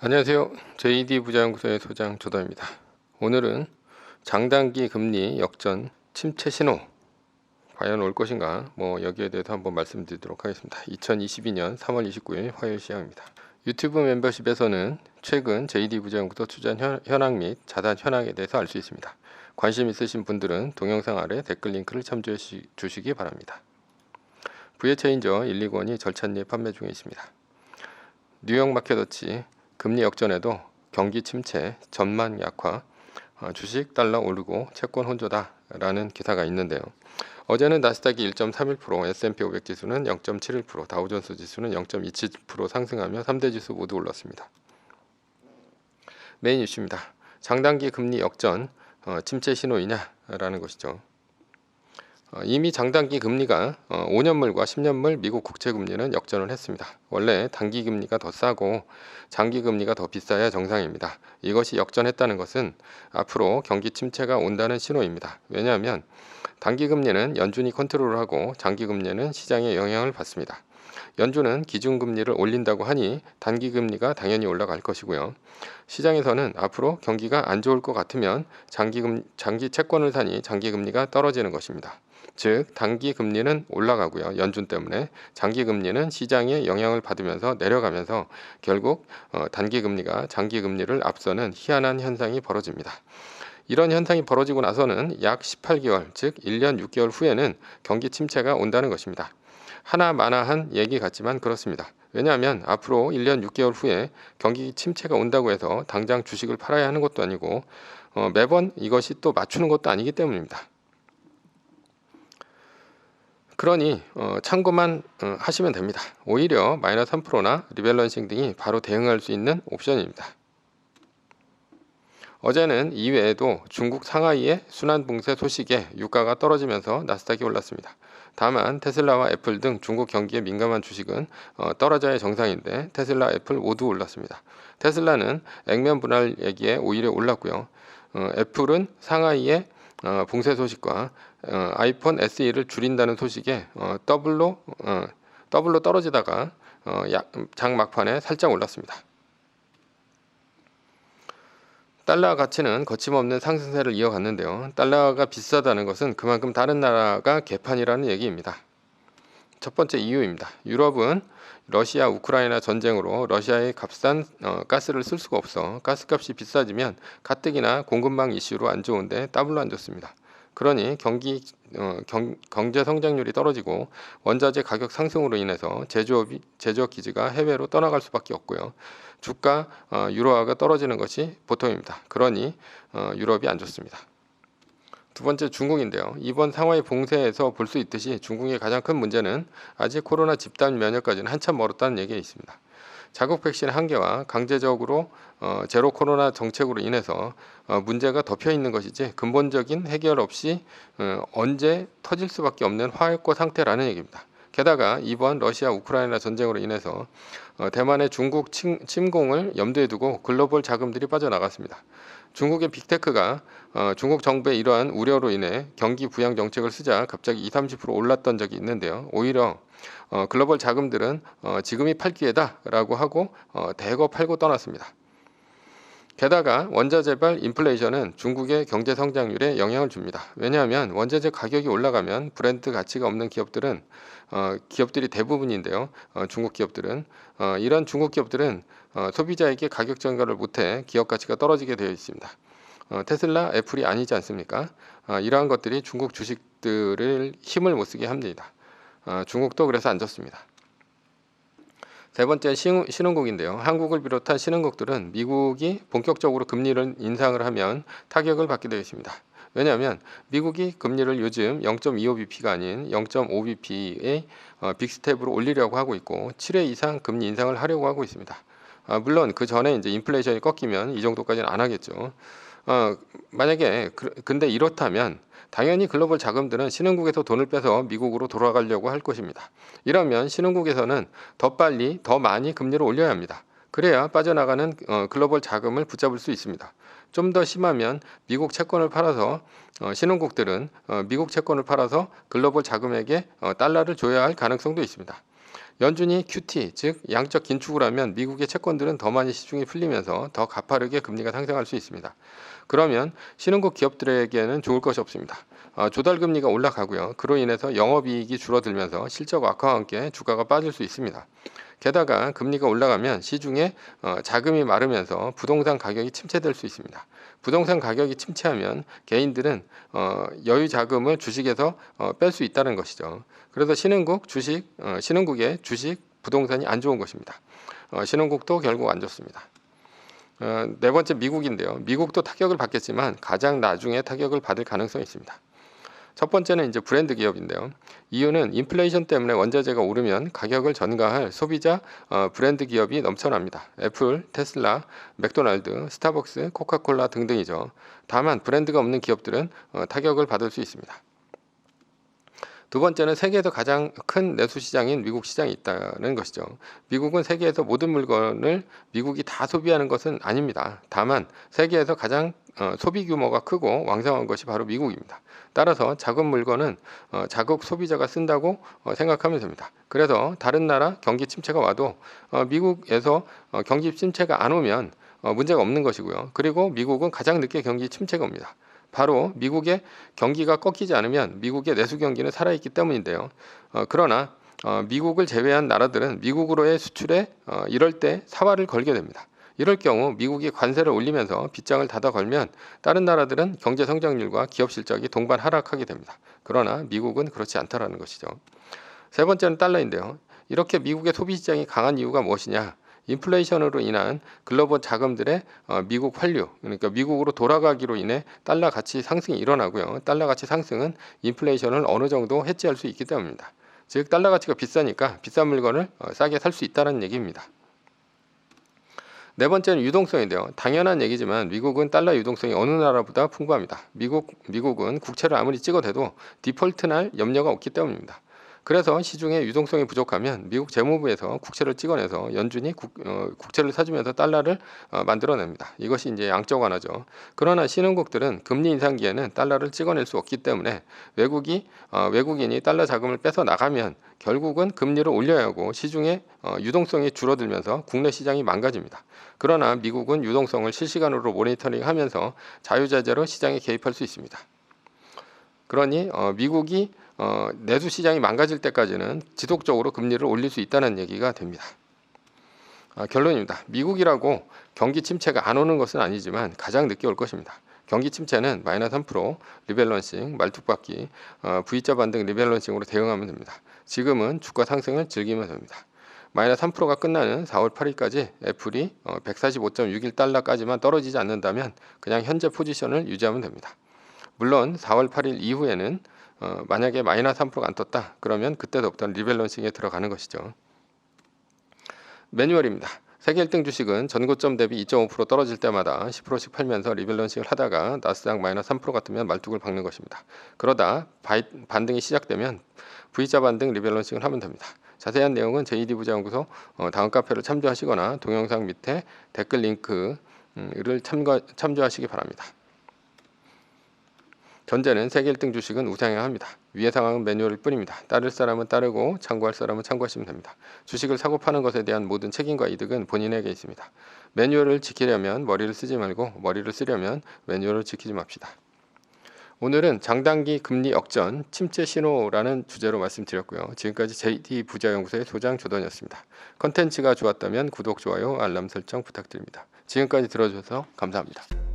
안녕하세요. JD부자연구소의 소장 조도입니다. 오늘은 장단기 금리 역전 침체 신호 과연 올 것인가 여기에 대해서 한번 말씀드리도록 하겠습니다. 2022년 3월 29일 화요일 시간입니다. 유튜브 멤버십에서는 최근 JD부자연구소 투자 현황 및 자산 현황에 대해서 알 수 있습니다. 관심 있으신 분들은 동영상 아래 댓글 링크를 참조해 주시기 바랍니다. 부의 체인저 129원이 절찬리에 판매 중에 있습니다. 뉴욕 마켓워치 금리 역전에도 경기 침체, 전망 약화, 주식 달러 오르고 채권 혼조다라는 기사가 있는데요. 어제는 나스닥이 1.31%, S&P 500 지수는 0.71%, 다우존스 지수는 0.27% 상승하며 3대 지수 모두 올랐습니다. 메인 이슈입니다. 장단기 금리 역전, 침체 신호이냐라는 것이죠. 이미 장단기 금리가 5년물과 10년물 미국 국채 금리는 역전을 했습니다. 원래 단기 금리가 더 싸고 장기 금리가 더 비싸야 정상입니다. 이것이 역전했다는 것은 앞으로 경기 침체가 온다는 신호입니다. 왜냐하면 단기 금리는 연준이 컨트롤을 하고 장기 금리는 시장의 영향을 받습니다. 연준은 기준금리를 올린다고 하니 단기 금리가 당연히 올라갈 것이고요. 시장에서는 앞으로 경기가 안 좋을 것 같으면 장기 채권을 사니 장기 금리가 떨어지는 것입니다. 즉 단기 금리는 올라가고요. 연준 때문에 장기 금리는 시장의 영향을 받으면서 내려가면서 결국 단기 금리가 장기 금리를 앞서는 희한한 현상이 벌어집니다. 이런 현상이 벌어지고 나서는 약 18개월, 즉 1년 6개월 후에는 경기 침체가 온다는 것입니다. 하나마나한 얘기 같지만 그렇습니다. 왜냐하면 앞으로 1년 6개월 후에 경기 침체가 온다고 해서 당장 주식을 팔아야 하는 것도 아니고 매번 이것이 또 맞추는 것도 아니기 때문입니다. 그러니 참고만 하시면 됩니다. 오히려 마이너스 3%나 리밸런싱 등이 바로 대응할 수 있는 옵션입니다. 어제는 이외에도 중국 상하이의 순환봉쇄 소식에 유가가 떨어지면서 나스닥이 올랐습니다. 다만 테슬라와 애플 등 중국 경기에 민감한 주식은 떨어져야 정상인데 테슬라, 애플 모두 올랐습니다. 테슬라는 액면 분할 얘기에 오히려 올랐고요. 애플은 상하이의 봉쇄 소식과 아이폰 SE를 줄인다는 소식에 더블로 떨어지다가 장 막판에 살짝 올랐습니다. 달러 가치는 거침없는 상승세를 이어갔는데요. 달러가 비싸다는 것은 그만큼 다른 나라가 개판이라는 얘기입니다. 첫 번째 이유입니다. 유럽은 러시아 우크라이나 전쟁으로 러시아의 값싼 가스를 쓸 수가 없어 가스값이 비싸지면 가뜩이나 공급망 이슈로 안 좋은데 더블로 안 좋습니다. 그러니 경제 성장률이 떨어지고 원자재 가격 상승으로 인해서 제조업 기지가 해외로 떠나갈 수밖에 없고요. 주가 유로화가 떨어지는 것이 보통입니다. 그러니 유럽이 안 좋습니다. 두 번째 중국인데요. 이번 상하이 봉쇄에서 볼 수 있듯이 중국의 가장 큰 문제는 아직 코로나 집단 면역까지는 한참 멀었다는 얘기가 있습니다. 자국 백신 한계와 강제적으로 제로 코로나 정책으로 인해서 문제가 덮여 있는 것이지 근본적인 해결 없이 언제 터질 수밖에 없는 화약고 상태라는 얘기입니다. 게다가 이번 러시아 우크라이나 전쟁으로 인해서 대만의 중국 침공을 염두에 두고 글로벌 자금들이 빠져나갔습니다. 중국의 빅테크가 중국 정부의 이러한 우려로 인해 경기 부양 정책을 쓰자 갑자기 20-30% 올랐던 적이 있는데요. 오히려 글로벌 자금들은 지금이 팔 기회다 라고 하고 대거 팔고 떠났습니다. 게다가 원자재발 인플레이션은 중국의 경제 성장률에 영향을 줍니다. 왜냐하면 원자재 가격이 올라가면 브랜드 가치가 없는 기업들이 대부분인데요. 중국 기업들은 이런 중국 기업들은 소비자에게 가격 전가를 못해 기업 가치가 떨어지게 되어 있습니다. 테슬라, 애플이 아니지 않습니까? 이러한 것들이 중국 주식들을 힘을 못 쓰게 합니다. 중국도 그래서 안 좋습니다. 세 번째 신흥국인데요. 한국을 비롯한 신흥국들은 미국이 본격적으로 금리를 인상을 하면 타격을 받게 되어 있습니다. 왜냐하면 미국이 금리를 요즘 0.25bp가 아닌 0.5bp의 빅스텝으로 올리려고 하고 있고 7회 이상 금리 인상을 하려고 하고 있습니다. 물론 그 전에 이제 인플레이션이 꺾이면 이 정도까지는 안 하겠죠. 만약에 근데 이렇다면 당연히 글로벌 자금들은 신흥국에서 돈을 빼서 미국으로 돌아가려고 할 것입니다. 이러면 신흥국에서는 더 빨리 더 많이 금리를 올려야 합니다. 그래야 빠져나가는 글로벌 자금을 붙잡을 수 있습니다. 좀 더 심하면 미국 채권을 팔아서 신흥국들은 미국 채권을 팔아서 글로벌 자금에게 달러를 줘야 할 가능성도 있습니다. 연준이 QT, 즉 양적 긴축을 하면 미국의 채권들은 더 많이 시중에 풀리면서 더 가파르게 금리가 상승할 수 있습니다. 그러면 신흥국 기업들에게는 좋을 것이 없습니다. 조달금리가 올라가고요. 그로 인해서 영업이익이 줄어들면서 실적 악화와 함께 주가가 빠질 수 있습니다. 게다가 금리가 올라가면 시중에 자금이 마르면서 부동산 가격이 침체될 수 있습니다. 부동산 가격이 침체하면 개인들은 여유 자금을 주식에서 뺄 수 있다는 것이죠. 그래서 신흥국의 주식, 부동산이 안 좋은 것입니다. 신흥국도 결국 안 좋습니다. 네 번째 미국인데요. 미국도 타격을 받겠지만 가장 나중에 타격을 받을 가능성이 있습니다. 첫 번째는 이제 브랜드 기업인데요. 이유는 인플레이션 때문에 원자재가 오르면 가격을 전가할 소비자 브랜드 기업이 넘쳐납니다. 애플, 테슬라, 맥도날드, 스타벅스, 코카콜라 등등이죠. 다만 브랜드가 없는 기업들은 타격을 받을 수 있습니다. 두 번째는 세계에서 가장 큰 내수 시장인 미국 시장이 있다는 것이죠. 미국은 세계에서 모든 물건을 미국이 다 소비하는 것은 아닙니다. 다만 세계에서 가장 소비 규모가 크고 왕성한 것이 바로 미국입니다. 따라서 자국 물건은 자국 소비자가 쓴다고 생각하면 됩니다. 그래서 다른 나라 경기 침체가 와도 미국에서 경기 침체가 안 오면 문제가 없는 것이고요. 그리고 미국은 가장 늦게 경기 침체가 옵니다. 바로 미국의 경기가 꺾이지 않으면 미국의 내수 경기는 살아있기 때문인데요. 그러나 미국을 제외한 나라들은 미국으로의 수출에 이럴 때 사활을 걸게 됩니다. 이럴 경우 미국이 관세를 올리면서 빗장을 닫아 걸면 다른 나라들은 경제 성장률과 기업 실적이 동반 하락하게 됩니다. 그러나 미국은 그렇지 않다라는 것이죠. 세 번째는 달러인데요. 이렇게 미국의 소비 시장이 강한 이유가 무엇이냐? 인플레이션으로 인한 글로벌 자금들의 미국 환류, 그러니까 미국으로 돌아가기로 인해 달러 가치 상승이 일어나고요. 달러 가치 상승은 인플레이션을 어느 정도 해지할 수 있기 때문입니다. 즉 달러 가치가 비싸니까 비싼 물건을 싸게 살 수 있다는 얘기입니다. 네 번째는 유동성인데요. 당연한 얘기지만 미국은 달러 유동성이 어느 나라보다 풍부합니다. 미국은 국채를 아무리 찍어대도 디폴트 날 염려가 없기 때문입니다. 그래서 시중에 유동성이 부족하면 미국 재무부에서 국채를 찍어내서 연준이 국채를 사주면서 달러를 만들어냅니다. 이것이 이제 양적 완화죠. 그러나 신흥국들은 금리 인상기에는 달러를 찍어낼 수 없기 때문에 외국인이 달러 자금을 빼서 나가면 결국은 금리를 올려야 하고 시중에 유동성이 줄어들면서 국내 시장이 망가집니다. 그러나 미국은 유동성을 실시간으로 모니터링하면서 자유자재로 시장에 개입할 수 있습니다. 그러니 미국이 내수 시장이 망가질 때까지는 지속적으로 금리를 올릴 수 있다는 얘기가 됩니다. 결론입니다. 미국이라고 경기 침체가 안 오는 것은 아니지만 가장 늦게 올 것입니다. 경기 침체는 마이너스 3%, 리밸런싱, 말뚝박기, V자 반등 리밸런싱으로 대응하면 됩니다. 지금은 주가 상승을 즐기면 됩니다. 마이너스 3%가 끝나는 4월 8일까지 애플이 145.61달러까지만 떨어지지 않는다면 그냥 현재 포지션을 유지하면 됩니다. 물론 4월 8일 이후에는 만약에 마이너스 3%가 안 떴다 그러면 그때부터 리밸런싱에 들어가는 것이죠. 매뉴얼입니다. 세계 1등 주식은 전고점 대비 2.5% 떨어질 때마다 10%씩 팔면서 리밸런싱을 하다가 나스닥 마이너스 3% 같으면 말뚝을 박는 것입니다. 그러다 반등이 시작되면 V자 반등 리밸런싱을 하면 됩니다. 자세한 내용은 JD부자연구소 다음 카페를 참조하시거나 동영상 밑에 댓글 링크를 참조하시기 바랍니다. 전제는 세계 1등 주식은 우상향 합니다. 위의 상황은 매뉴얼일 뿐입니다. 따를 사람은 따르고 참고할 사람은 참고하시면 됩니다. 주식을 사고 파는 것에 대한 모든 책임과 이득은 본인에게 있습니다. 매뉴얼을 지키려면 머리를 쓰지 말고 머리를 쓰려면 매뉴얼을 지키지 맙시다. 오늘은 장단기 금리 역전 침체 신호라는 주제로 말씀드렸고요. 지금까지 JD 부자연구소의 소장 조던이었습니다. 컨텐츠가 좋았다면 구독, 좋아요, 알람 설정 부탁드립니다. 지금까지 들어주셔서 감사합니다.